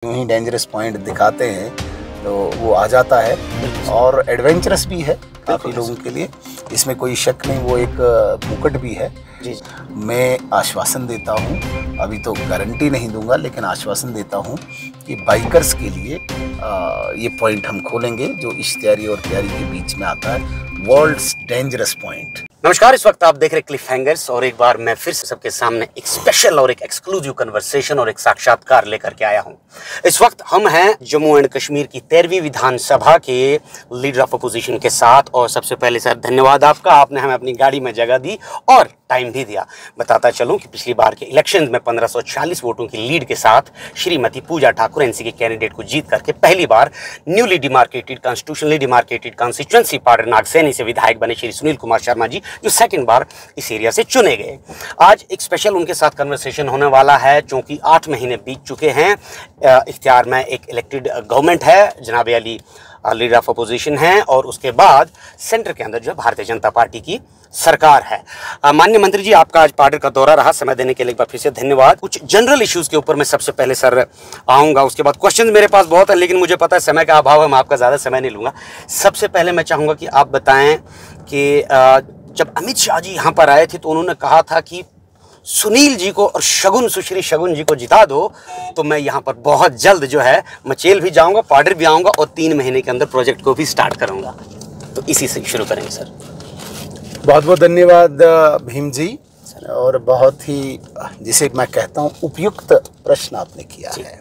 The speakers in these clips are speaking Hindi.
यूं ही डेंजरस पॉइंट दिखाते हैं तो वो आ जाता है और एडवेंचरस भी है काफ़ी लोगों के लिए, इसमें कोई शक नहीं। वो एक मुकुट भी है। जी। मैं आश्वासन देता हूँ, अभी तो गारंटी नहीं दूंगा, लेकिन आश्वासन देता हूँ कि बाइकर्स के लिए ये पॉइंट हम खोलेंगे जो इश्तियारी और तैयारी के बीच में आता है, वर्ल्ड्स डेंजरस पॉइंट। नमस्कार, इस वक्त आप देख रहे क्लिफ हैंगर्स और एक बार मैं फिर से सबके सामने एक स्पेशल और एक एक्सक्लूसिव कन्वर्सेशन और एक साक्षात्कार लेकर के आया हूं। इस वक्त हम हैं जम्मू एंड कश्मीर की 13वीं विधानसभा के लीडर ऑफ अपोजिशन के साथ। और सबसे पहले सर धन्यवाद आपका, आपने हमें अपनी गाड़ी में जगह दी और टाइम भी दिया। बताता चलूं कि पिछली बार के इलेक्शन में 1540 वोटों की लीड के साथ श्रीमती पूजा ठाकुर एनसी के कैंडिडेट को जीत करके पहली बार newly demarcated constitutionally demarcated constituency Padder Nagseni से विधायक बने श्री सुनील कुमार शर्मा जी, जो सेकंड बार इस एरिया से चुने गए। आज एक स्पेशल उनके साथ कन्वर्सेशन होने वाला है, क्योंकि 8 महीने बीत चुके हैं। इख्तियार में एक इलेक्टेड गवर्नमेंट है, जनाब अली लीडर ऑफ अपोजिशन है, और उसके बाद सेंटर के अंदर जो है भारतीय जनता पार्टी की सरकार है। माननीय मंत्री जी, आपका आज पार्डर का दौरा रहा, समय देने के लिए एक बार फिर से धन्यवाद। कुछ जनरल इश्यूज के ऊपर मैं सबसे पहले सर आऊँगा, उसके बाद क्वेश्चन मेरे पास बहुत है, लेकिन मुझे पता है समय का अभाव है, मैं आपका ज़्यादा समय नहीं लूँगा। सबसे पहले मैं चाहूँगा कि आप बताएं कि जब अमित शाह जी यहाँ पर आए थे तो उन्होंने कहा था कि सुनील जी को और सुश्री शगुन जी को जिता दो तो मैं यहाँ पर बहुत जल्द जो है मचेल भी जाऊँगा, पार्डर भी आऊँगा और 3 महीने के अंदर प्रोजेक्ट को भी स्टार्ट करूँगा। तो इसी से शुरू करेंगे सर। बहुत बहुत धन्यवाद भीम जी, और बहुत ही जिसे मैं कहता हूँ उपयुक्त प्रश्न आपने किया है,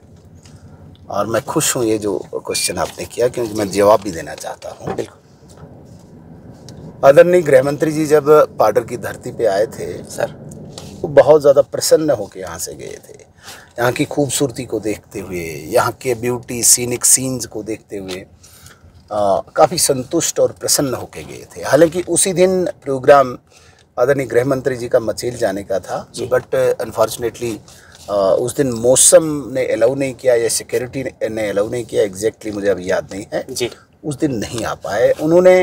और मैं खुश हूँ ये जो क्वेश्चन आपने किया, क्योंकि मैं जवाब भी देना चाहता हूँ। बिल्कुल। आदरणीय गृह मंत्री जी जब पार्डर की धरती पे आए थे सर, वो बहुत ज़्यादा प्रसन्न होकर यहाँ से गए थे। यहाँ की खूबसूरती को देखते हुए, यहाँ के ब्यूटी सीनिक सीन्स को देखते हुए काफ़ी संतुष्ट और प्रसन्न होकर गए थे। हालांकि उसी दिन प्रोग्राम आदरणीय गृह मंत्री जी का मचेल जाने का था, बट अनफॉर्चुनेटली उस दिन मौसम ने अलाउ नहीं किया या सिक्योरिटी ने अलाउ नहीं किया, एग्जैक्टली मुझे अभी याद नहीं है जी। उस दिन नहीं आ पाए। उन्होंने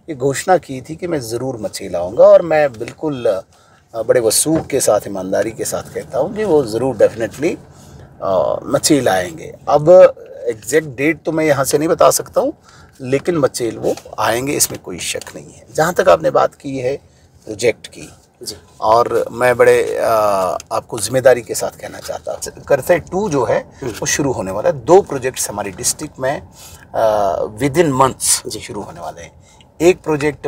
ये घोषणा की थी कि मैं ज़रूर मचेल आऊँगा, और मैं बिल्कुल बड़े वसूख के साथ, ईमानदारी के साथ कहता हूँ कि वो ज़रूर डेफिनेटली मचेल आएंगे। अब एग्जैक्ट डेट तो मैं यहाँ से नहीं बता सकता हूँ, लेकिन मचेल वो आएंगे, इसमें कोई शक नहीं है। जहाँ तक आपने बात की है प्रोजेक्ट की जी, और मैं बड़े आपको जिम्मेदारी के साथ कहना चाहता हूँ, करते 2 जो है वो शुरू होने वाला है। 2 प्रोजेक्ट्स हमारी डिस्ट्रिक्ट में विद इन मंथ्स शुरू होने वाले हैं। एक प्रोजेक्ट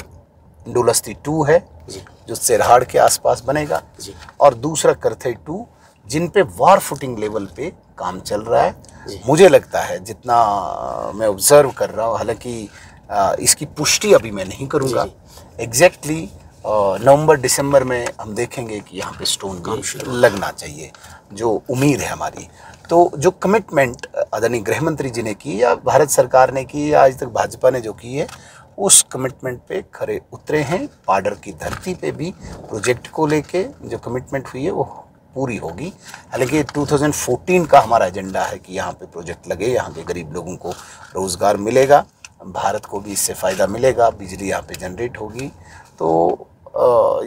डुलस्ती 2 है जी, जो सिरहाड़ के आसपास बनेगा जी, और दूसरा करथई 2, जिन पे वार फुटिंग लेवल पे काम चल रहा है। जी। मुझे लगता है, जितना मैं ऑब्जर्व कर रहा हूँ, हालांकि इसकी पुष्टि अभी मैं नहीं करूँगा, एग्जैक्टली नवंबर दिसंबर में हम देखेंगे कि यहाँ पे स्टोन भी लगना चाहिए, जो उम्मीद है हमारी। तो जो कमिटमेंट आदरणीय गृह मंत्री जी ने की या भारत सरकार ने की या आज तक भाजपा ने जो की है, उस कमिटमेंट पे खरे उतरे हैं। पार्डर की धरती पे भी प्रोजेक्ट को लेके जो कमिटमेंट हुई है वो पूरी होगी। हालांकि 2014 का हमारा एजेंडा है कि यहाँ पे प्रोजेक्ट लगे, यहाँ के गरीब लोगों को रोज़गार मिलेगा, भारत को भी इससे फ़ायदा मिलेगा, बिजली यहाँ पे जनरेट होगी। तो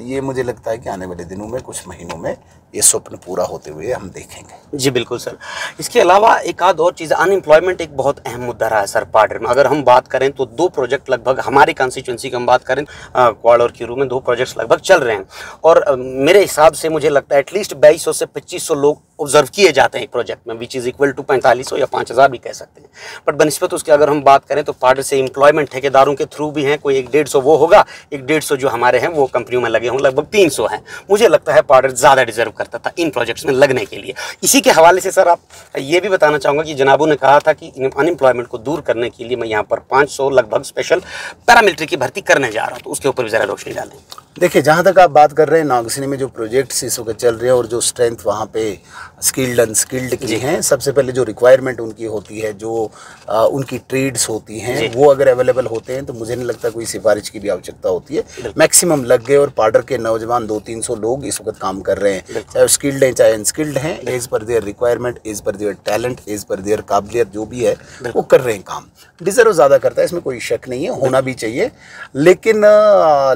ये मुझे लगता है कि आने वाले दिनों में, कुछ महीनों में ये स्वप्न पूरा होते हुए हम देखेंगे। जी बिल्कुल सर। इसके अलावा एक आध और चीज़, अनएम्प्लॉयमेंट एक बहुत अहम मुद्दा रहा है सर पार्डर में। अगर हम बात करें तो 2 प्रोजेक्ट लगभग हमारी कॉन्स्टिट्यूंसी की हम बात करें, क्वाड और क्यूरू में 2 प्रोजेक्ट्स लगभग चल रहे हैं, और मेरे हिसाब से मुझे लगता है एटलीस्ट 2200 से 2500 लोग ऑब्जर्व किए जाते हैं एक प्रोजेक्ट में, विच इज़ इक्वल टू 4500 या 5000 भी कह सकते हैं। बट बनस्पत उसके अगर हम बात करें तो पार्डर से एम्प्लॉयमेंट ठेकेदारों के थ्रू भी हैं, कोई 150 वो होगा, 150 जो हमारे हैं वो कंपनियों में लगे हों, लगभग 300 हैं। मुझे लगता है पार्डर ज़्यादा डिजर्व करता था इन प्रोजेक्ट्स में लगने के लिए। इसी के हवाले से सर आप ये भी बताना चाहूँगा कि जनाबों ने कहा था कि अनएम्प्लॉयमेंट को दूर करने के लिए मैं यहाँ पर 500 लगभग स्पेशल पैरामिलिट्री की भर्ती करने जा रहा हूँ, तो उसके ऊपर भी ज़रा रोशनी डालें। देखिए, जहाँ तक आप बात कर रहे हैं, नागसैनी में जो प्रोजेक्ट्स इस वक्त चल रहे हैं और जो स्ट्रेंथ वहाँ पे स्किल्ड अनस्किल्ड की हैं, सबसे पहले जो रिक्वायरमेंट उनकी होती है, जो उनकी ट्रेड्स होती हैं, वो अगर अवेलेबल होते हैं तो मुझे नहीं लगता कोई सिफारिश की भी आवश्यकता होती है। मैक्सिमम लग गए, और पार्डर के नौजवान 200-300 लोग इस वक्त काम कर रहे हैं, चाहे स्किल्ड हैं चाहे अनस्किल्ड हैं, as per their requirement, as per their talent, as per their काबिलियत जो भी है वो कर रहे हैं काम। डिजर्व ज़्यादा करता है, इसमें कोई शक नहीं है, होना भी चाहिए, लेकिन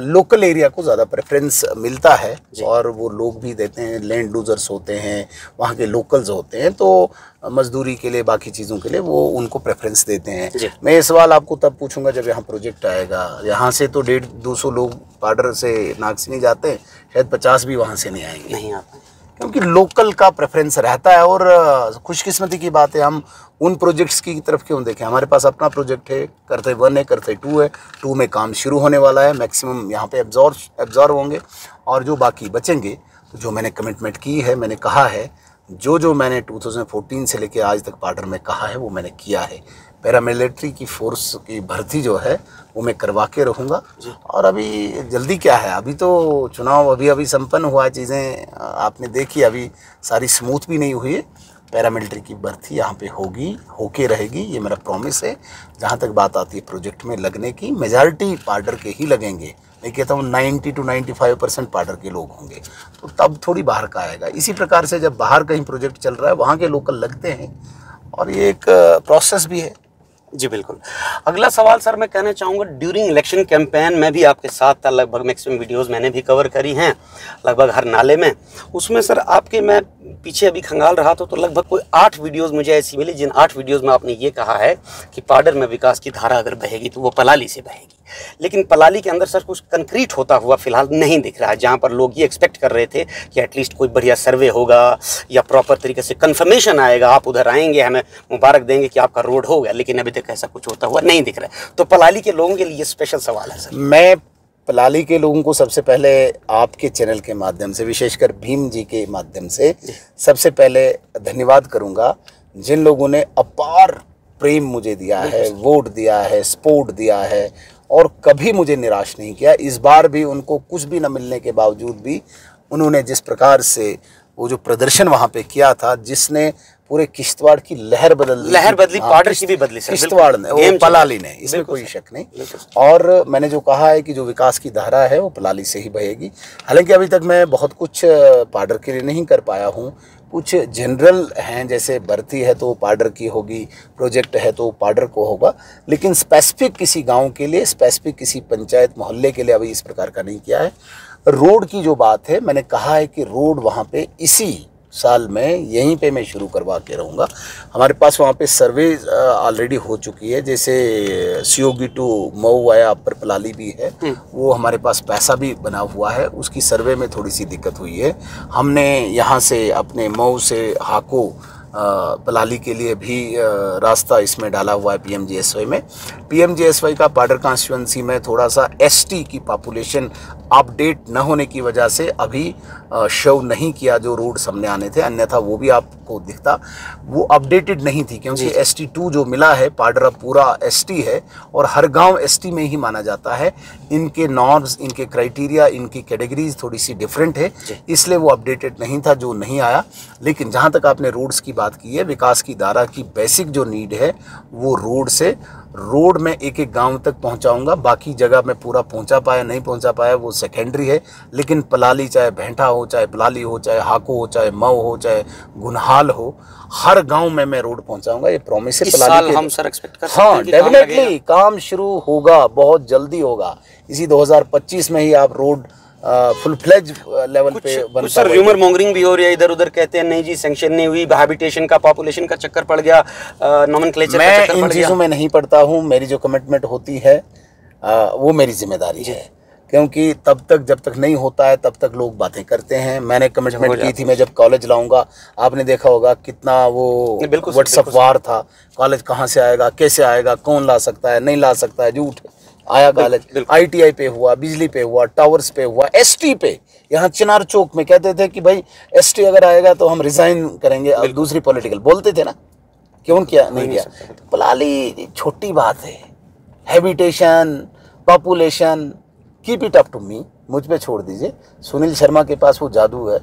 लोकल एरिया को ज़्यादा प्रेफरेंस मिलता है और वो लोग भी देते हैं, लैंड लूजर्स होते हैं, वहाँ के लोकल्स होते हैं, तो मजदूरी के लिए, बाकी चीज़ों के लिए वो उनको प्रेफरेंस देते हैं। मैं ये सवाल आपको तब पूछूंगा जब यहाँ प्रोजेक्ट आएगा। यहाँ से तो 150-200 लोग पाडर से नागसिनी जाते हैं, शायद 50 भी वहाँ से नहीं आएंगे, नहीं आते, क्योंकि लोकल का प्रेफरेंस रहता है। और खुशकिस्मती की बात है, हम उन प्रोजेक्ट्स की तरफ क्यों देखें, हमारे पास अपना प्रोजेक्ट है, करते 1 है, करते 2 है, 2 में काम शुरू होने वाला है, मैक्सिमम यहाँ पे एब्जॉर्व होंगे, और जो बाकी बचेंगे, तो जो मैंने कमिटमेंट की है, मैंने कहा है, जो मैंने 2014 से लेके आज तक पाडर में कहा है वो मैंने किया है। पैरामिलिट्री की फोर्स की भर्ती जो है वो मैं करवा के रहूँगा। और अभी जल्दी क्या है, अभी तो चुनाव अभी संपन्न हुआ है, चीज़ें आपने देखी, अभी सारी स्मूथ भी नहीं हुई है। पैरामिलिट्री की भर्ती यहाँ पे होगी, होके रहेगी, ये मेरा प्रॉमिस है। जहाँ तक बात आती है प्रोजेक्ट में लगने की, मेजॉरिटी पाडर के ही लगेंगे। मैं कहता हूँ 90 to 95% पाडर के लोग होंगे, तो तब थोड़ी बाहर का आएगा। इसी प्रकार से जब बाहर कहीं प्रोजेक्ट चल रहा है, वहाँ के लोकल लगते हैं, और ये एक प्रोसेस भी है। जी बिल्कुल। अगला सवाल सर मैं कहना चाहूँगा, ड्यूरिंग इलेक्शन कैंपेन में भी आपके साथ था, लगभग मैक्सिमम वीडियोस मैंने भी कवर करी हैं, लगभग हर नाले में। उसमें सर आपके, मैं पीछे अभी खंगाल रहा था, तो लगभग कोई 8 वीडियोस मुझे ऐसी मिली जिन 8 वीडियोस में आपने ये कहा है कि पाडर में विकास की धारा अगर बहेगी तो वो पलाली से बहेगी। लेकिन पलाली के अंदर सर कुछ कंक्रीट होता हुआ फिलहाल नहीं दिख रहा है, जहाँ पर लोग ये एक्सपेक्ट कर रहे थे कि एटलीस्ट कोई बढ़िया सर्वे होगा या प्रॉपर तरीके से कंफर्मेशन आएगा, आप उधर आएंगे, हमें मुबारक देंगे कि आपका रोड हो गया, लेकिन अभी तक ऐसा कुछ होता हुआ नहीं दिख रहा है। तो पलाली के लोगों के लिए स्पेशल सवाल है सर। मैं पलाली के लोगों को सबसे पहले आपके चैनल के माध्यम से, विशेषकर भीम जी के माध्यम से, सबसे पहले धन्यवाद करूंगा, जिन लोगों ने अपार प्रेम मुझे दिया है, वोट दिया है, सपोर्ट दिया है, और कभी मुझे निराश नहीं किया। इस बार भी उनको कुछ भी न मिलने के बावजूद भी उन्होंने जिस प्रकार से वो जो प्रदर्शन वहाँ पे किया था, जिसने पूरे किश्तवाड़ की लहर बदली, पाडर की भी बदली सर, किश्तवाड़ ने, वो पलाली ने, इसमें कोई शक नहीं। और मैंने जो कहा है कि जो विकास की धारा है वो पलाली से ही बहेगी। हालांकि अभी तक मैं बहुत कुछ पाडर के लिए नहीं कर पाया हूँ, कुछ जनरल हैं, जैसे भर्ती है तो पाडर की होगी, प्रोजेक्ट है तो पाडर को होगा, लेकिन स्पेसिफिक किसी गांव के लिए, स्पेसिफिक किसी पंचायत मोहल्ले के लिए अभी इस प्रकार का नहीं किया है। रोड की जो बात है, मैंने कहा है कि रोड वहाँ पे इसी साल में यहीं पे मैं शुरू करवा के रहूँगा। हमारे पास वहाँ पे सर्वे ऑलरेडी हो चुकी है, जैसे सियोगी टू मऊ आया, अपर पलाली भी है, वो हमारे पास पैसा भी बना हुआ है। उसकी सर्वे में थोड़ी सी दिक्कत हुई है। हमने यहाँ से अपने मऊ से हाको पलाली के लिए भी रास्ता इसमें डाला हुआ है पीएमजीएसवाई में। पीएमजीएसवाई का पाडर कॉन्स्टिट्यूंसी में थोड़ा सा एसटी की पॉपुलेशन अपडेट न होने की वजह से अभी शो नहीं किया जो रोड सामने आने थे, अन्यथा वो भी आपको दिखता। वो अपडेटेड नहीं थी क्योंकि ST2 जो मिला है, पाडर अब पूरा ST है और हर गांव ST में ही माना जाता है। इनके नॉर्म्स, इनके क्राइटेरिया, इनकी कैटेगरीज थोड़ी सी डिफरेंट है, इसलिए वो अपडेटेड नहीं था, जो नहीं आया। लेकिन जहाँ तक आपने रोड्स की बात की है, विकास की धारा की बेसिक जो नीड है वो रोड में एक एक गांव तक पहुंचाऊंगा। बाकी जगह में पूरा पहुंचा पाया नहीं पहुंचा पाया वो सेकेंडरी है, लेकिन पलाली, चाहे भेंटा हो, चाहे पलाली हो, चाहे हाको हो, चाहे मऊ हो, चाहे गुनहाल हो, हर गांव में मैं रोड पहुंचाऊंगा, ये प्रॉमिस है। पलाली के हम सर एक्सपेक्ट कर सकते हैं कि डेफिनेटली काम शुरू होगा, बहुत जल्दी होगा। इसी 2025 में ही आप रोड फुल फ्लेज लेवल पे बनता। सर र्यूमर मॉन्गरिंग भी हो रही है, इधर उधर कहते हैं नहीं जी सैंक्शन नहीं हुई, हैबिटेशन का, पॉपुलेशन का चक्कर पड़ गया, नॉमेनक्लेचर का चक्कर पड़ गया। मैं इन चीज़ों में नहीं पड़ता हूँ। मेरी जो कमिटमेंट होती है वो मेरी जिम्मेदारी है, क्योंकि तब तक जब तक नहीं होता है तब तक लोग बातें करते हैं। मैंने कमिटमेंट की थी, मैं जब कॉलेज लाऊंगा, आपने देखा होगा कितना वो व्हाट्सएप वार था, कॉलेज कहाँ से आएगा, कैसे आएगा, कौन ला सकता है, नहीं ला सकता है, झूठ आया कॉलेज। ITI पे हुआ, बिजली पे हुआ, टावर्स पे हुआ, ST पे, यहाँ चिनार चौक में कहते थे कि भाई ST अगर आएगा तो हम रिजाइन करेंगे, अब दूसरी पॉलिटिकल बोलते थे ना, क्यों किया नहीं किया। पलाली छोटी बात है, habitation, population, keep it up to me, मुझ पे छोड़ दीजिए। सुनील शर्मा के पास वो जादू है,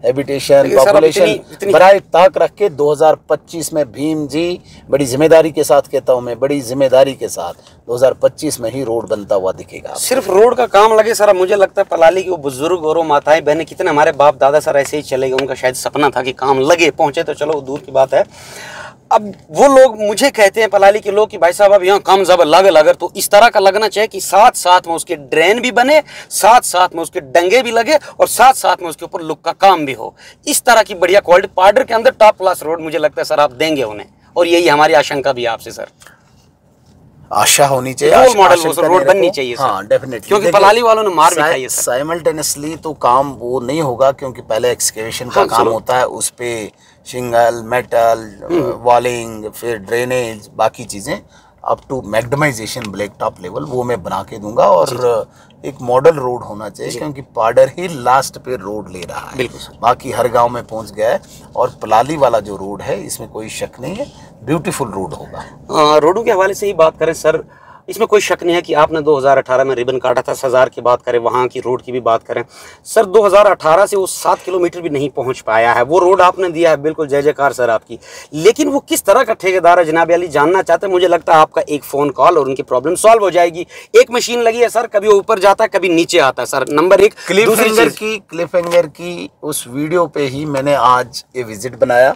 हैबिटेशन, पॉपुलेशन, बराए ताक रख के 2025 में भीम जी, बड़ी जिम्मेदारी के साथ कहता हूँ मैं, बड़ी जिम्मेदारी के साथ 2025 में ही रोड बनता हुआ दिखेगा। सिर्फ रोड का काम लगे सर, मुझे लगता है पलाली के वो बुजुर्ग और माताएं बहनें, कितने हमारे बाप दादा सर ऐसे ही चले गए, उनका शायद सपना था कि काम लगे, पहुंचे तो चलो दूर की बात है। अब वो लोग मुझे कहते हैं पलाली के लोग कि भाई साहब अब यहाँ कम जब अगर तो इस तरह का लगना चाहिए कि साथ साथ में उसके ड्रेन भी बने, साथ साथ में उसके डंगे भी लगे और साथ साथ में उसके ऊपर लुक का काम भी हो। इस तरह की बढ़िया क्वालिटी पाउडर के अंदर टॉप क्लास रोड मुझे लगता है सर आप देंगे उन्हें, और यही हमारी आशंका भी है आपसे सर। आशा होनी चाहिए, रोल मॉडल वो सर, रोड बननी चाहिए सर। हाँ डेफिनेटली, क्योंकि पलाली वालों ने मार भी खाई है सर। साइमल्टेनियसली तो काम वो नहीं होगा, क्योंकि पहले एक्सकेवेशन का काम होता है, उस पे शिंगल, मेटल, वॉलिंग, फिर ड्रेनेज, बाकी चीजें up to macadamization black top level वो मैं बना के दूंगा। और एक मॉडल रोड होना चाहिए, क्योंकि पाउडर ही लास्ट पे रोड ले रहा है, बाकी हर गांव में पहुंच गया है। और पलाली वाला जो रोड है इसमें कोई शक नहीं है, ब्यूटीफुल रोड होगा। रोडों के हवाले से ही बात करें सर, इसमें कोई शक नहीं है कि आपने 2018 में रिबन काटा था। सजार की बात करें, वहाँ की रोड की भी बात करें सर, 2018 से वो 7 किलोमीटर भी नहीं पहुँच पाया है। वो रोड आपने दिया है, बिल्कुल जय जयकार सर आपकी। लेकिन वो किस तरह का ठेकेदार है जनाब अली, जानना चाहते हैं। मुझे लगता है आपका एक फ़ोन कॉल और उनकी प्रॉब्लम सॉल्व हो जाएगी। एक मशीन लगी है सर, कभी वो ऊपर जाता है कभी नीचे आता है सर, नंबर एक। क्लिफहैंगर की उस वीडियो पे ही मैंने आज ये विजिट बनाया,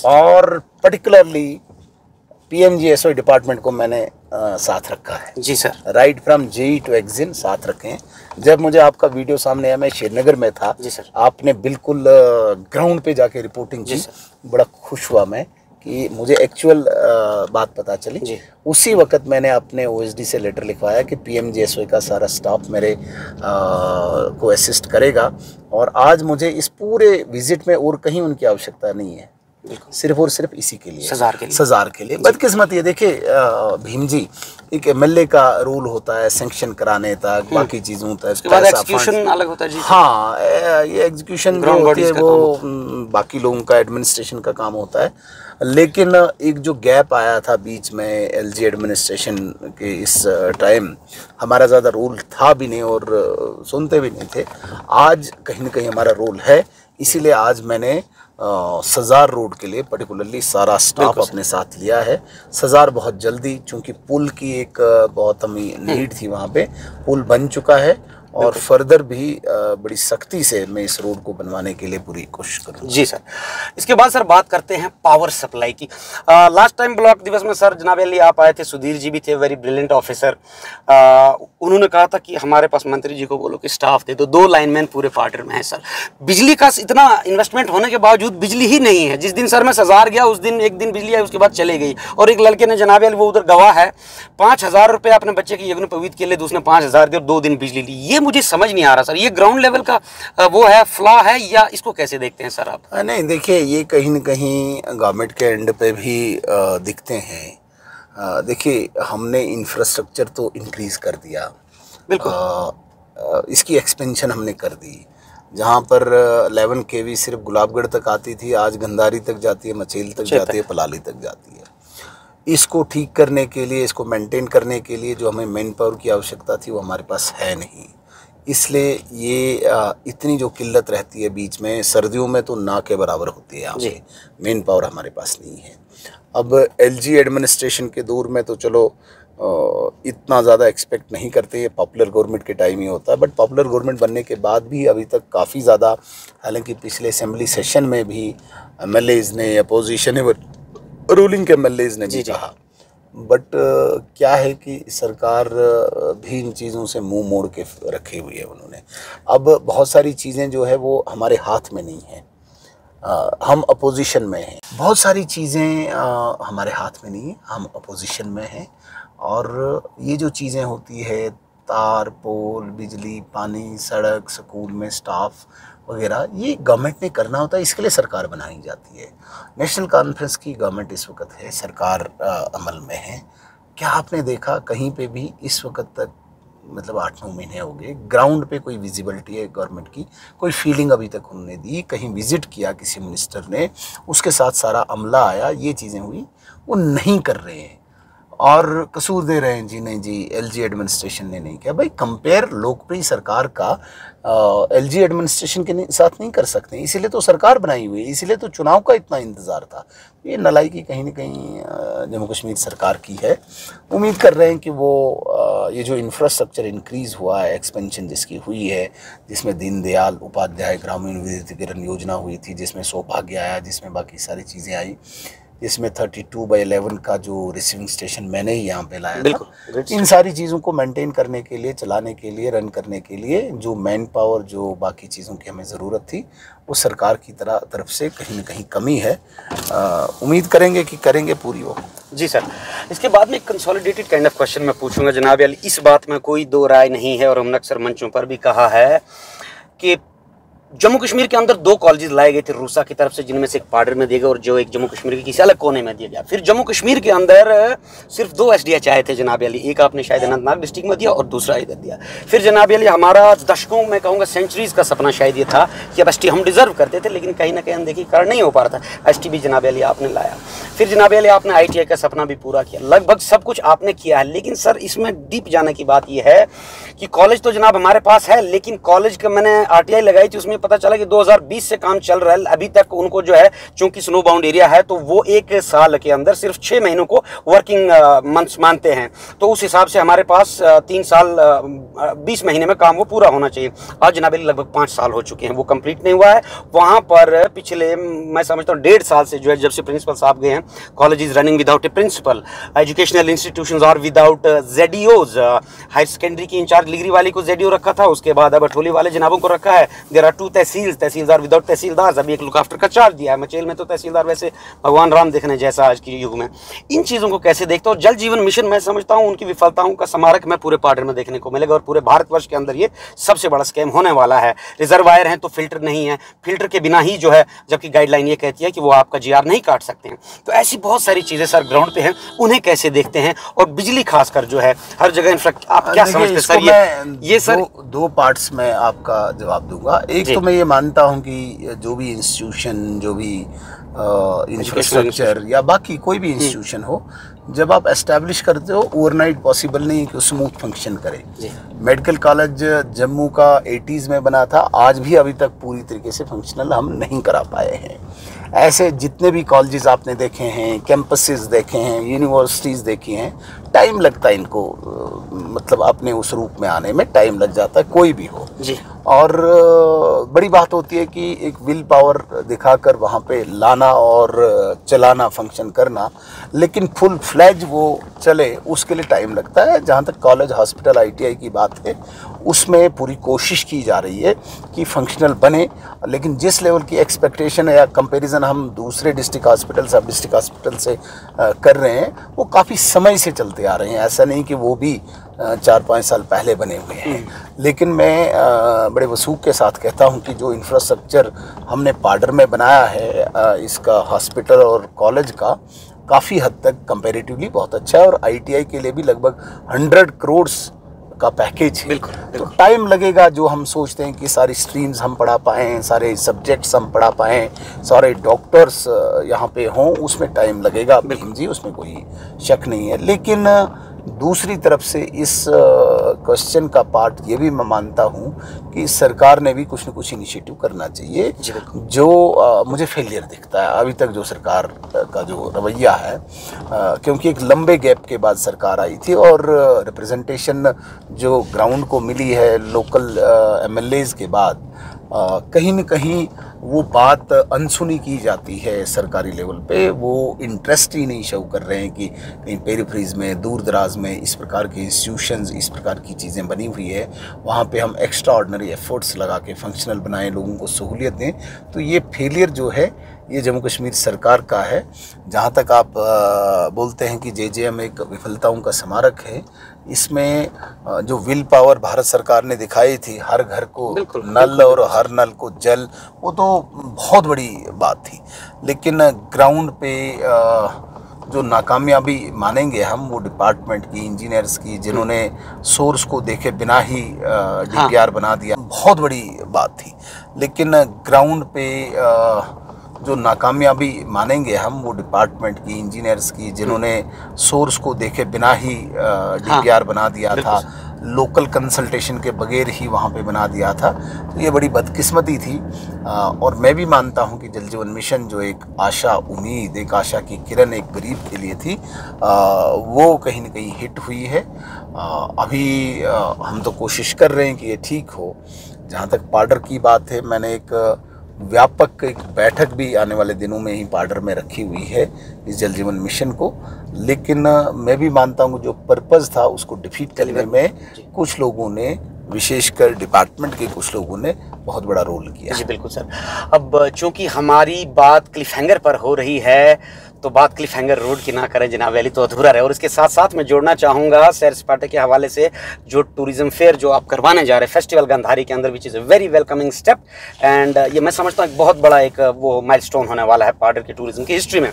और पर्टिकुलरली PMGSY डिपार्टमेंट को मैंने साथ रखा है। जी sir. Right from JE to XEN साथ रखे हैं। जब मुझे आपका वीडियो सामने आया, मैं श्रीनगर में था। जी सर। आपने बिल्कुल ग्राउंड पे जाके रिपोर्टिंग की, बड़ा खुश हुआ मैं कि मुझे एक्चुअल बात पता चली। उसी वक्त मैंने अपने OSD से लेटर लिखवाया कि PMGSY का सारा स्टाफ मेरे को असिस्ट करेगा, और आज मुझे इस पूरे विजिट में और कहीं उनकी आवश्यकता नहीं है, सिर्फ और सिर्फ इसी के लिए, सजार के लिए। बदकिस्मत ये देखिए भीम जी, एक MLA का रूल होता है सैंक्शन कराने तक, बाकी चीजों होता है, उसके बाद एग्जीक्यूशन अलग होता है जी। हाँ, ये एग्जीक्यूशन जो होती है वो बाकी लोगों का एडमिनिस्ट्रेशन का काम होता है। लेकिन एक जो गैप आया था बीच में LG एडमिनिस्ट्रेशन के, इस टाइम हमारा ज़्यादा रोल था भी नहीं और सुनते भी नहीं थे। आज कहीं ना कहीं हमारा रोल है, इसीलिए आज मैंने सजार रोड के लिए पर्टिकुलरली सारा स्टाफ अपने साथ लिया है। सजार बहुत जल्दी, चूंकि पुल की एक बहुत हमें नीड थी, वहाँ पे पुल बन चुका है, और फर्दर भी बड़ी सख्ती से मैं इस रोड को बनवाने के लिए पूरी कोशिश करूँगा। जी सर। इसके बाद सर बात करते हैं पावर सप्लाई की। लास्ट टाइम ब्लॉक दिवस में सर जनाब अली आप आए थे, सुधीर जी भी थे, वेरी ब्रिलियंट ऑफिसर। उन्होंने कहा था कि हमारे पास मंत्री जी को बोलो कि स्टाफ दे दो, 2 लाइनमैन पूरे पार्टर में है सर। बिजली का इतना इन्वेस्टमेंट होने के बावजूद बिजली ही नहीं है। जिस दिन सर मैं सजार गया उस दिन एक दिन बिजली आई, उसके बाद चले गई। और एक लड़के ने जनाब अली, वो उधर गवाह है, 5,000 रुपये अपने बच्चे की यज्ञोपवीत के लिए उसने 5,000 दिए और 2 दिन बिजली ली। ये मुझे समझ नहीं आ रहा सर, ये ग्राउंड लेवल का वो है, फ्लॉ है, या इसको कैसे देखते हैं सर आप? नहीं देखिए, ये कहीं न कहीं गवर्नमेंट के एंड पे भी दिखते हैं। देखिए, हमने इंफ्रास्ट्रक्चर तो इंक्रीज कर दिया, बिल्कुल इसकी एक्सपेंशन हमने कर दी। जहाँ पर 11 kV सिर्फ गुलाबगढ़ तक आती थी, आज गंधारी तक जाती है, मचेल तक जाती है, पलाली तक जाती है। इसको ठीक करने के लिए, इसको मेंटेन करने के लिए जो हमें मैन पावर की आवश्यकता थी वो हमारे पास है नहीं। इसलिए ये इतनी जो किल्लत रहती है बीच में, सर्दियों में तो ना के बराबर होती है। यहाँ पे मेन पावर हमारे पास नहीं है। अब LG एडमिनिस्ट्रेशन के दौर में तो चलो इतना ज़्यादा एक्सपेक्ट नहीं करते, ये पॉपुलर गवर्नमेंट के टाइम ही होता है। बट पॉपुलर गवर्नमेंट बनने के बाद भी अभी तक काफ़ी ज़्यादा, हालांकि पिछले असेंबली सेशन में भी MLAs ने, अपोजिशन ने, रूलिंग के MLAs ने भी कहा, बट क्या है कि सरकार भी इन चीज़ों से मुंह मोड़ के रखी हुई है उन्होंने। अब बहुत सारी चीज़ें जो है वो हमारे हाथ में नहीं है, हम अपोजिशन में हैं। बहुत सारी चीज़ें हमारे हाथ में नहीं है, हम अपोजिशन में हैं। और ये जो चीज़ें होती है, तार, पोल, बिजली, पानी, सड़क, स्कूल में स्टाफ वगैरह, ये गवर्नमेंट ने करना होता है, इसके लिए सरकार बनाई जाती है। नेशनल कॉन्फ्रेंस की गवर्नमेंट इस वक्त है, सरकार अमल में है। क्या आपने देखा कहीं पे भी इस वक्त तक, मतलब 8-9 महीने हो गए, ग्राउंड पे कोई विजिबिलिटी है गवर्नमेंट की, कोई फीलिंग अभी तक उन्होंने दी, कहीं विजिट किया किसी मिनिस्टर ने, उसके साथ सारा अमला आया, ये चीज़ें हुई, वो नहीं कर रहे हैं और कसूर दे रहे हैं जी, नहीं जी LG एडमिनिस्ट्रेशन ने नहीं किया। भाई कंपेयर लोकप्रिय सरकार का LG एडमिनिस्ट्रेशन के साथ नहीं कर सकते, इसीलिए तो सरकार बनाई हुई है, इसीलिए तो चुनाव का इतना इंतज़ार था। ये नलायकी कहीं ना कहीं जम्मू कश्मीर सरकार की है। उम्मीद कर रहे हैं कि वो ये जो इंफ्रास्ट्रक्चर इंक्रीज़ हुआ है, एक्सपेंशन जिसकी हुई है, जिसमें दीनदयाल उपाध्याय ग्रामीण विद्युतीकरण योजना हुई थी, जिसमें सौभाग्य आया, जिसमें बाकी सारी चीज़ें आई, जिसमें 32/11 का जो रिसीविंग स्टेशन मैंने ही यहाँ पे लाया था। इन Great. सारी चीज़ों को मेंटेन करने के लिए, चलाने के लिए, रन करने के लिए जो मैन पावर, जो बाकी चीज़ों की हमें ज़रूरत थी, वो सरकार की तरफ से कहीं ना कहीं कमी है। उम्मीद करेंगे कि करेंगे पूरी वो। जी सर, इसके बाद में एक कंसोलिडेटेड काइंड ऑफ क्वेश्चन मैं पूछूंगा जनाब अली। इस बात में कोई दो राय नहीं है और हमने अक्सर मंचों पर भी कहा है कि जम्मू कश्मीर के अंदर 2 कॉलेजेस लाए गए थे रूसा की तरफ से, जिनमें से एक पार्डर में दिया गया और जो एक जम्मू कश्मीर के किसी अलग कोने में दिया गया। फिर जम्मू कश्मीर के अंदर सिर्फ 2 SDH आए थे जनाब अली, एक आपने शायद अनंतनाग डिस्ट्रिक्ट में दिया और दूसरा इधर दिया। फिर जनाब अली हमारा दशकों में कहूँगा सेंचुरीज़ का सपना शायद ये था कि अब ST हम डिजर्व करते थे, लेकिन कहीं ना कहीं अनदेखी कारण नहीं हो पा रहा था। ST भी जनाब अली आपने लाया। फिर जनाब अली आपने ITI का सपना भी पूरा किया, लगभग सब कुछ आपने किया है। लेकिन सर इसमें डीप जाने की बात यह है कि कॉलेज तो जनाब हमारे पास है, लेकिन कॉलेज का मैंने RTI लगाई थी, उसमें पता चला कि 2020 से काम चल रहा है। अभी तक उनको जो है, चूंकि स्नो बाउंड एरिया है, तो वो 1 साल के अंदर सिर्फ 6 महीनों को वर्किंग मंथ्स मानते हैं। तो उस हिसाब से हमारे पास 3 साल 20 महीने में काम वो पूरा होना चाहिए। आज जनाब लगभग 5 साल हो चुके हैं, वो कंप्लीट नहीं हुआ है। वहाँ पर पिछले मैं समझता हूँ 1.5 साल से जो है, जब से प्रिंसिपल साहब गए हैं, college is running without a principal, educational institutions are without ZDOs। Higher secondary की इंचार्ज लिगरी वाली को ZDO रखा था, उसके बाद अब अठोली वाले जनाबों को रखा है। देयर आर 2 तहसीलदार विदाउट तहसीलदार। अभी एक लुक आफ्टर का चार्ज दिया है। मचेल में तो तहसीलदार वैसे भगवान राम देखने जैसा आज के युग में। इन चीज़ों को कैसे देखता हूँ? जल जीवन मिशन मैं समझता हूँ उनकी विफलताओं का स्मारक में पूरे पार्डर में देखने को मिलेगा और पूरे भारतवर्ष के अंदर ये सबसे बड़ा स्कैम होने वाला है। रिजर्वायर हैं तो फिल्टर नहीं है, फिल्टर के बिना ही जो है, जबकि गाइडलाइन ये कहती है कि वो आपका GR नहीं काट सकते हैं। तो ऐसी बहुत सारी चीज़ें सर ग्राउंड पे हैं, उन्हें कैसे देखते हैं? और बिजली खासकर जो है हर जगह इन्फ्रास्ट्रक्चर, आप क्या समझते हैं सर? ये सर 2 पार्ट्स में आपका जवाब दूंगा। एक तो मैं ये मानता हूँ कि जो भी इंस्टीट्यूशन, जो भी इंफ्रास्ट्रक्चर या बाकी कोई भी इंस्टीट्यूशन हो, जब आप एस्टैब्लिश करते हो, ओवरनाइट पॉसिबल नहीं कि वो स्मूथ फंक्शन करे। मेडिकल कॉलेज जम्मू का 80s में बना था, आज भी अभी तक पूरी तरीके से फंक्शनल हम नहीं करा पाए हैं। ऐसे जितने भी कॉलेजेस आपने देखे हैं, कैंपसेस देखे हैं, यूनिवर्सिटीज़ देखी हैं, टाइम लगता है इनको, मतलब अपने उस रूप में आने में टाइम लग जाता है, कोई भी हो जी। और बड़ी बात होती है कि एक विल पावर दिखाकर वहाँ पे लाना और चलाना, फंक्शन करना, लेकिन फुल फ्लैज वो चले उसके लिए टाइम लगता है। जहाँ तक कॉलेज, हॉस्पिटल, ITI की बात है, उसमें पूरी कोशिश की जा रही है कि फंक्शनल बने, लेकिन जिस लेवल की एक्सपेक्टेशन या कंपैरिजन हम दूसरे डिस्ट्रिक्ट हॉस्पिटल, सब डिस्ट्रिक्ट हॉस्पिटल से कर रहे हैं, वो काफ़ी समय से चलते आ रहे हैं। ऐसा नहीं कि वो भी 4-5 साल पहले बने हुए हैं। लेकिन मैं बड़े वसूख के साथ कहता हूं कि जो इंफ्रास्ट्रक्चर हमने पार्डर में बनाया है, इसका हॉस्पिटल और कॉलेज का, काफ़ी हद तक कंपैरेटिवली बहुत अच्छा है और ITI के लिए भी लगभग 100 करोड़ का पैकेज है। बिल्कुल। तो टाइम लगेगा, जो हम सोचते हैं कि सारी स्ट्रीम्स हम पढ़ा पाएँ, सारे सब्जेक्ट्स हम पढ़ा पाएँ, सारे डॉक्टर्स यहाँ पे हों, उसमें टाइम लगेगा जी, उसमें कोई शक नहीं है। लेकिन दूसरी तरफ से इस क्वेश्चन का पार्ट ये भी मैं मानता हूँ कि सरकार ने भी कुछ न कुछ इनिशिएटिव करना चाहिए, जो मुझे फेलियर दिखता है अभी तक जो सरकार का जो रवैया है, क्योंकि एक लंबे गैप के बाद सरकार आई थी और रिप्रेजेंटेशन जो ग्राउंड को मिली है लोकल MLAs के बाद, कहीं न कहीं वो बात अनसुनी की जाती है सरकारी लेवल पे। वो इंटरेस्ट ही नहीं शो कर रहे हैं कि कहीं पेरिफेरीज में, दूर दराज में इस प्रकार के इंस्टीट्यूशंस, इस प्रकार की चीज़ें बनी हुई है, वहाँ पे हम एक्स्ट्रा ऑर्डिनरी एफर्ट्स लगा के फंक्शनल बनाएं, लोगों को सहूलियत दें। तो ये फेलियर जो है, ये जम्मू कश्मीर सरकार का है। जहाँ तक आप बोलते हैं कि JJM एक विफलताओं का स्मारक है, इसमें जो विल पावर भारत सरकार ने दिखाई थी, हर घर को नल और हर नल को जल, वो तो बहुत बड़ी बात थी। लेकिन ग्राउंड पे जो नाकामयाबी मानेंगे हम, वो डिपार्टमेंट की, इंजीनियर्स की, जिन्होंने सोर्स को देखे बिना ही DPR बना दिया, बहुत बड़ी बात थी। लेकिन ग्राउंड पे जो नाकामयाबी मानेंगे हम, वो डिपार्टमेंट की, इंजीनियर्स की, जिन्होंने सोर्स को देखे बिना ही DPR बना दिया था, लोकल कंसल्टेशन के बगैर ही वहाँ पे बना दिया था। तो ये बड़ी बदकिस्मती थी। और मैं भी मानता हूँ कि जल जीवन मिशन जो एक आशा, उम्मीद, एक आशा की किरण एक गरीब के लिए थी, वो कहीं न कहीं हिट हुई है। अभी हम तो कोशिश कर रहे हैं कि ये ठीक हो। जहाँ तक पार्डर की बात है, मैंने एक व्यापक एक बैठक भी आने वाले दिनों में ही पाडर में रखी हुई है इस जल जीवन मिशन को। लेकिन मैं भी मानता हूँ जो पर्पज़ था उसको डिफीट करने में कुछ लोगों ने, विशेषकर डिपार्टमेंट के कुछ लोगों ने बहुत बड़ा रोल किया। जी बिल्कुल सर। अब चूंकि हमारी बात क्लिफ हैंगर पर हो रही है तो बात क्लिफ हैंगर रोड की ना करें जनाब वैली तो अधूरा रहे। और इसके साथ साथ मैं जोड़ना चाहूँगा सैर सपाटे के हवाले से जो टूरिज्म फेयर जो आप करवाने जा रहे हैं फेस्टिवल गंधारी के अंदर, which is a very welcoming step and ये मैं समझता हूँ एक बहुत बड़ा एक वो माइलस्टोन होने वाला है पाडर की टूरिज्म की हिस्ट्री में।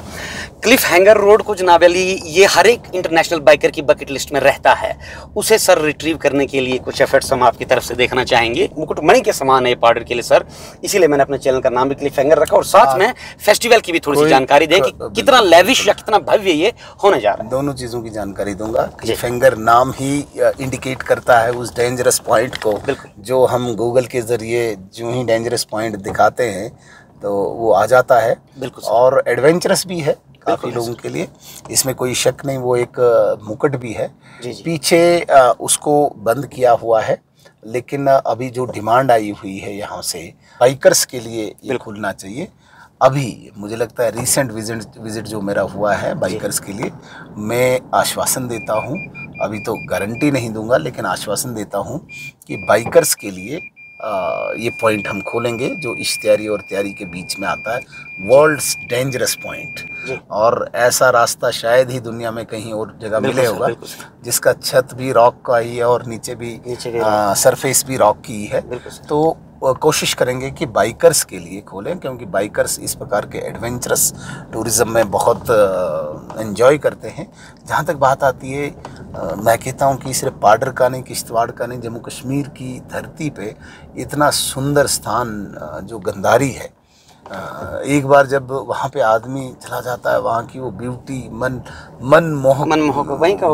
क्लिफ हैंगर रोड को जनाब वैली ये हर एक इंटरनेशनल बाइकर की बकेट लिस्ट में रहता है, उसे सर रिट्रीव करने के लिए कुछ एफर्ट्स हम आपकी तरफ से देखना चाहेंगे। मुकुटमणि के समान है पाडर के लिए सर, इसीलिए मैंने अपने चैनल का नाम भी क्लिफ हैंगर रखा और साथ में फेस्टिवल की भी थोड़ी सी जानकारी दें कि कितना लेविश या कितना भव्य ये होने जा रहा है। दोनों चीज़ों की जानकारी दूंगा। क्लिफ हैंगर नाम ही इंडिकेट करता है उस डेंजरस पॉइंट को, जो हम गूगल के जरिए जो ही डेंजरस पॉइंट दिखाते हैं तो वो आ जाता है। और एडवेंचरस भी है काफ़ी लोगों के लिए, इसमें कोई शक नहीं। वो एक मुकुट भी है पीछे, उसको बंद किया हुआ है, लेकिन अभी जो डिमांड आई हुई है यहाँ से बाइकर्स के लिए ये खुलना चाहिए। अभी मुझे लगता है रीसेंट विजिट जो मेरा हुआ है बाइकर्स के लिए, मैं आश्वासन देता हूँ, अभी तो गारंटी नहीं दूंगा लेकिन आश्वासन देता हूँ कि बाइकर्स के लिए ये पॉइंट हम खोलेंगे जो इश्तियारी और तैयारी के बीच में आता है, वर्ल्ड्स डेंजरस पॉइंट। और ऐसा रास्ता शायद ही दुनिया में कहीं और जगह मिले होगा जिसका छत भी रॉक का ही है और नीचे भी सरफेस भी रॉक की ही है। तो कोशिश करेंगे कि बाइकर्स के लिए खोलें, क्योंकि बाइकर्स इस प्रकार के एडवेंचरस टूरिज़्म में बहुत एंजॉय करते हैं। जहाँ तक बात आती है, मैं कहता हूँ कि सिर्फ पाडर का नहीं, किश्तवाड़ का नहीं, जम्मू कश्मीर की धरती पे इतना सुंदर स्थान जो गंधारी है, एक बार जब वहाँ पे आदमी चला जाता है, वहाँ की वो ब्यूटी मनमोहक वहीं का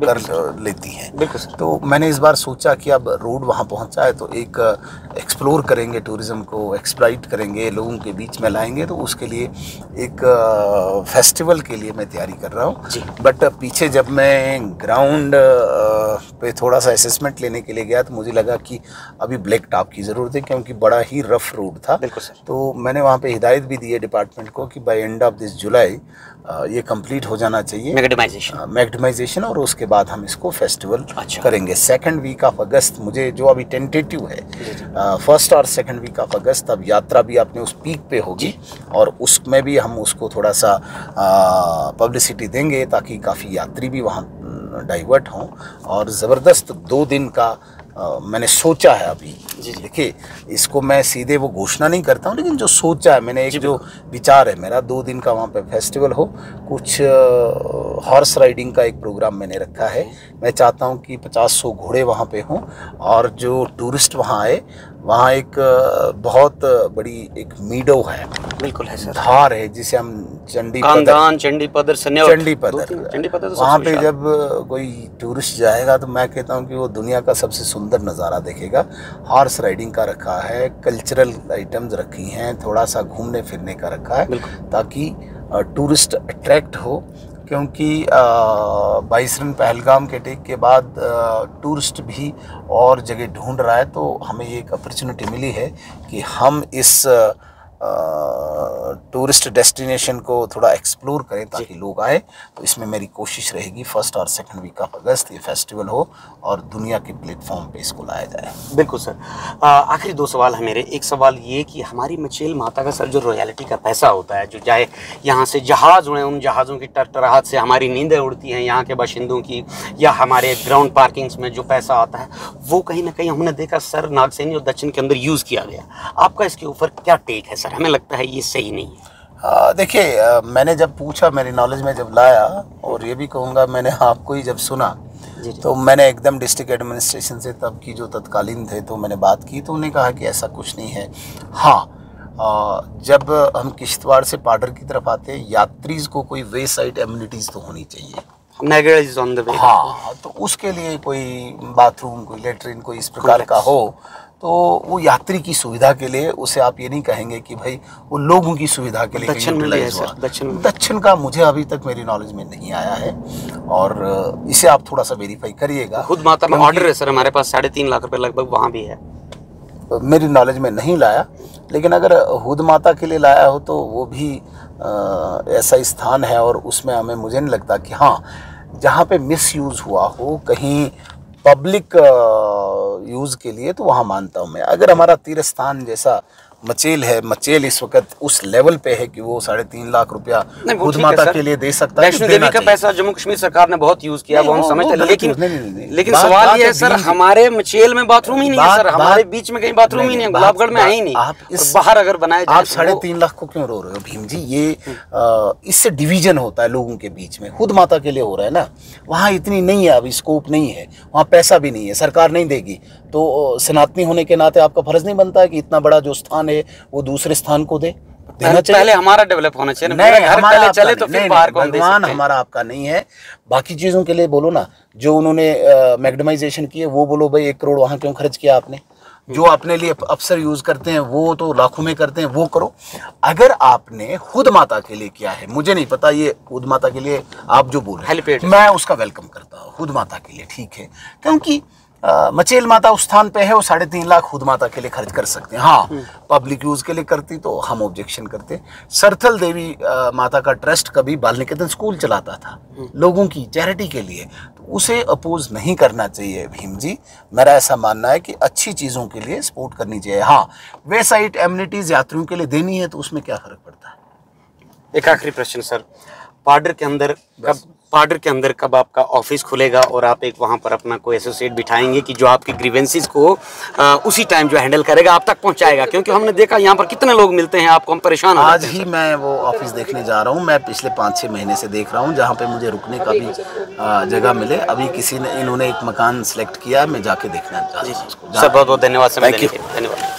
कर लेती है। तो मैंने इस बार सोचा कि अब रोड वहाँ पहुँचा है तो एक एक्सप्लोर करेंगे, टूरिज़्म को एक्सप्लॉइट करेंगे, लोगों के बीच में लाएंगे। तो उसके लिए एक फेस्टिवल के लिए मैं तैयारी कर रहा हूँ। बट पीछे जब मैं ग्राउंड पे थोड़ा सा असेसमेंट लेने के लिए गया तो मुझे लगा कि अभी ब्लैक टॉप की ज़रूरत है, क्योंकि बड़ा ही रफ रोड था। तो मैंने वहाँ पे हिदायत भी दी है डिपार्टमेंट को कि by end of this July ये कंप्लीट हो जाना चाहिए, मैग्डमाइजेशन, और उसके बाद हम इसको फेस्टिवल करेंगे। सेकंड वीक ऑफ अगस्त, मुझे जो अभी टेंटेटिव है, फर्स्ट और सेकंड वीक ऑफ अगस्त, अब यात्रा भी अपने उस पीक पे होगी और उसमें भी हम उसको थोड़ा सा पब्लिसिटी देंगे ताकि काफ़ी यात्री भी वहाँ डाइवर्ट हों। और ज़बरदस्त 2 दिन का मैंने सोचा है अभी। देखिए, इसको मैं सीधे वो घोषणा नहीं करता हूँ, लेकिन जो सोचा है मैंने, एक जो विचार है मेरा, 2 दिन का वहाँ पे फेस्टिवल हो, कुछ हॉर्स राइडिंग का एक प्रोग्राम मैंने रखा है। मैं चाहता हूँ कि 50-100 घोड़े वहाँ पे हों और जो टूरिस्ट वहाँ आए, वहाँ एक बहुत बड़ी एक मीडो है, बिल्कुल है सर, धार है जिसे हम चंडीपदर, वहाँ पे जब कोई टूरिस्ट जाएगा तो मैं कहता हूँ कि वो दुनिया का सबसे सुंदर नज़ारा देखेगा। हॉर्स राइडिंग का रखा है, कल्चरल आइटम्स रखी हैं, थोड़ा सा घूमने फिरने का रखा है ताकि टूरिस्ट अट्रैक्ट हो। क्योंकि 22 रन पहलगाम के टेक के बाद टूरिस्ट भी और जगह ढूंढ रहा है, तो हमें ये एक अपॉर्चुनिटी मिली है कि हम इस टूरिस्ट डेस्टिनेशन को थोड़ा एक्सप्लोर करें ताकि लोग आए। तो इसमें मेरी कोशिश रहेगी फर्स्ट और सेकंड वीक ऑफ अगस्त ये फेस्टिवल हो और दुनिया के प्लेटफॉर्म पे इसको लाया जाए। बिल्कुल सर। आखिरी 2 सवाल है मेरे। एक सवाल ये कि हमारी मचेल माता का सर जो रॉयल्टी का पैसा होता है, जो चाहे यहाँ से जहाज़ उड़े, उन जहाज़ों की टरटराहट से हमारी नींदें उड़ती हैं यहाँ के बाशिंदों की, या हमारे ग्राउंड पार्किंग्स में जो पैसा आता है वो कहीं ना कहीं हमने देखा सर नागसैनी और दक्षिण के अंदर यूज़ किया गया। आपका इसके ऊपर क्या टेक है सर? हमें लगता है ये सही नहीं है। देखिए, मैंने जब पूछा, मेरी नॉलेज में जब लाया, और ये भी कहूँगा मैंने आपको ही जब सुना तो मैंने एकदम डिस्ट्रिक्ट एडमिनिस्ट्रेशन से तब की जो तत्कालीन थे तो मैंने बात की, तो उन्होंने कहा कि ऐसा कुछ नहीं है। हाँ, जब हम किश्तवाड़ से पाडर की तरफ आते हैं, यात्रीज को कोई वे साइड एम्यूनिटीज़ तो होनी चाहिए। हाँ, तो उसके लिए कोई बाथरूम, कोई लेटरिन, कोई इस प्रकार का हो, तो वो यात्री की सुविधा के लिए, उसे आप ये नहीं कहेंगे कि भाई वो लोगों की सुविधा के लिए यूटिलाइज हुआ। दक्षिण का मुझे अभी तक मेरी नॉलेज में नहीं आया है, और इसे आप थोड़ा सा वेरीफाई करिएगा। खुद माता में ऑर्डर है सर हमारे पास 3.5 लाख रुपए लगभग, वहाँ भी है। मेरी नॉलेज में नहीं लाया, लेकिन अगर हुद माता के लिए लाया हो तो वो भी ऐसा स्थान है, और उसमें हमें, मुझे नहीं लगता कि हाँ जहाँ पे मिस यूज़ हुआ हो कहीं पब्लिक यूज़ के लिए, तो वहाँ मानता हूँ मैं। अगर हमारा तीर्थ स्थान जैसा मचेल है, मचेल इस वक्त उस लेवल पे है कि वो 3.5 लाख रुपया खुद माता के लिए दे सकता है। वैष्णो देवी का पैसा जम्मू कश्मीर सरकार ने बहुत यूज किया, वो हम समझते हैं, लेकिन सवाल ये है सर, हमारे मचेल में बाथरूम ही नहीं है सर, हमारे बीच में कहीं बाथरूम ही नहीं है, गुलाबगढ़ में है ही नहीं। आप बाहर अगर बनाए, आप 3.5 लाख को क्यों रो रहे हो भीम जी? ये इससे डिवीजन होता है लोगों के बीच में। खुद माता के लिए हो रहा है ना, वहाँ इतनी नहीं है, अभी स्कोप नहीं है, वहाँ पैसा भी नहीं है, सरकार नहीं देगी। तो सनातनी होने के नाते आपका फर्ज नहीं बनता है कि इतना बड़ा जो स्थान है वो दूसरे स्थान को दे? पहले हमारा डेवलप होना चाहिए, नहीं, हमारा चले तो फिर बाहर कौन दे सकते हैं? भगवान हमारा आपका नहीं है। बाकी चीजों के लिए बोलो ना, जो उन्होंने मैग्नेमाइजेशन किए वो बोलो भाई 1 करोड़ वहां क्यों खर्च किया आपने? जो अपने लिए अफसर यूज करते हैं वो तो लाखों में करते हैं, वो करो। अगर आपने खुद माता के लिए किया है, मुझे नहीं पता ये खुद माता के लिए आप जो बोल रहे हैं, मैं उसका वेलकम करता हूँ। खुद माता के लिए ठीक है, क्योंकि मचेल माता उस स्थान पे है, वो 3.5 लाख खुद माता के लिए खर्च कर सकते हैं। हाँ, पब्लिक यूज के लिए करती तो हम ऑब्जेक्शन करते। सरथल देवी माता का ट्रस्ट कभी बाल निकेतन स्कूल चलाता था लोगों की चैरिटी के लिए, तो उसे अपोज नहीं करना चाहिए भीम जी। मेरा ऐसा मानना है कि अच्छी चीज़ों के लिए सपोर्ट करनी चाहिए। हाँ, वे साइट एमिनिटीज यात्रियों के लिए देनी है तो उसमें क्या फर्क पड़ता है? एक आखिरी प्रश्न सर, पार्डर के अंदर कब आपका ऑफिस खुलेगा और आप एक वहाँ पर अपना कोई एसोसिएट बिठाएंगे कि जो आपकी ग्रीवेंसीज को उसी टाइम जो हैंडल करेगा, आप तक पहुँचाएगा? क्योंकि हमने देखा यहाँ पर कितने लोग मिलते हैं आपको, हम परेशान हो आज ही मैं वो ऑफिस देखने जा रहा हूँ। मैं पिछले 5-6 महीने से देख रहा हूँ जहाँ पे मुझे रुकने का भी जगह मिले। अभी किसी ने, इन्होंने एक मकान सेलेक्ट किया, मैं जाके देखना चाहता हूँ उसको। सर बहुत बहुत धन्यवाद, धन्यवाद।